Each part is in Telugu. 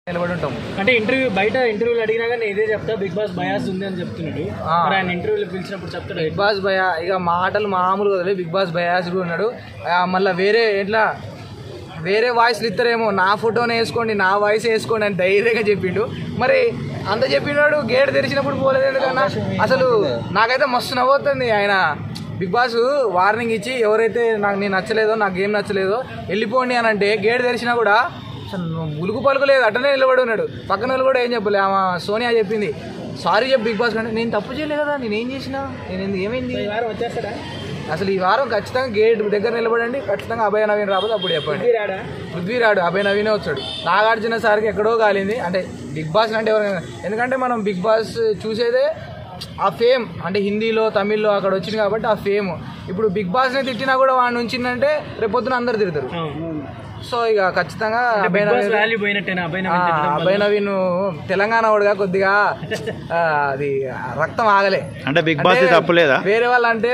నిలబడి ఉంటాం. అంటే బయట ఇంటర్వ్యూలు అడిగినా కానీ ఇదే చెప్తా, బిగ్ బాస్ బయాస్ ఉంది అని చెప్తున్నాడు. ఆయన ఇంటర్వ్యూలు పిలిచినప్పుడు చెప్తాడు బిగ్ బాస్ భయ. ఇక మాటలు మామూలు వదిలే, బిగ్ బాస్ బయాస్ కూడా ఉన్నాడు. మళ్ళీ వేరే వాయిస్లు ఇస్తారేమో, నా ఫోటోనే వేసుకోండి, నా వాయిస్ వేసుకోండి అని ధైర్యంగా చెప్పిండు. మరి అంత చెప్పినాడు, గేట్ తెరిచినప్పుడు పోలేదు కన్నా. అసలు నాకైతే మస్తు నవ్వుతుంది. ఆయన బిగ్ బాస్ వార్నింగ్ ఇచ్చి ఎవరైతే నేను నచ్చలేదో, నాకు గేమ్ నచ్చలేదో వెళ్ళిపోండి అని అంటే, గేట్ తెరిచినా కూడా అసలు ఉలుకు పలుకులేదు, అట్టనే నిలబడి ఉన్నాడు. పక్కన వాళ్ళు కూడా ఏం చెప్పలే. ఆమె సోనియా చెప్పింది, సారీ చెప్పు బిగ్ బాస్ కంటే. నేను తప్పు చేయలేదు కదా, నేనేం చేసినా, ఏమైంది వచ్చేస్తాడా అసలు ఈ వారం? ఖచ్చితంగా గేట్ దగ్గర నిలబడండి, ఖచ్చితంగా అభయ నవీన్ రాబోదు, అప్పుడు చెప్పండి. పృథ్వీ రాడు, అభయ నవీనే వచ్చాడు. నాగార్జున సార్కి ఎక్కడో కాలింది అంటే బిగ్ బాస్ అంటే ఎవరైనా. ఎందుకంటే మనం బిగ్ బాస్ చూసేదే ఆ ఫేమ్, అంటే హిందీలో తమిళ్లో అక్కడ వచ్చింది కాబట్టి ఆ ఫేమ్. ఇప్పుడు బిగ్ బాస్ని తిట్టినా కూడా వాడిని ఉంచిందంటే రేపొద్దున అందరు తిడతారు. సో ఇక ఖచ్చితంగా అభయ నవీన్ తెలంగాణ వాడుగా కొద్దిగా అది రక్తం ఆగలే. అంటే బిగ్ బాస్ తప్పులేదా? వేరే వాళ్ళు అంటే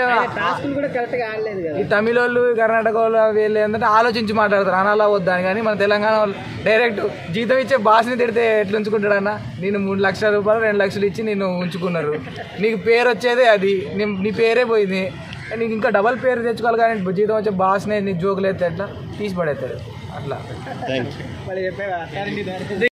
ఈ తమిళ వాళ్ళు, కర్ణాటక వాళ్ళు వీళ్ళు ఏంటంటే ఆలోచించి మాట్లాడతారు, అనాలా వద్దా అని. కానీ మన తెలంగాణ వాళ్ళు డైరెక్ట్ జీతం ఇచ్చే బాస్ని తిడితే ఎట్లా ఉంచుకుంటాడన్నా? నేను 3 లక్షల రూపాయలు 2 లక్షలు ఇచ్చి నిన్ను ఉంచుకున్నారు, నీకు పేరు వచ్చేదే అది, నీ పేరే పోయింది, నీకు ఇంకా డబల్ పేరు తెచ్చుకోవాలి. కానీ జీతం వచ్చే బాస్నే నీ జోకులు అయితే ఎట్లా తీసి పడేస్తాడు అట్లా.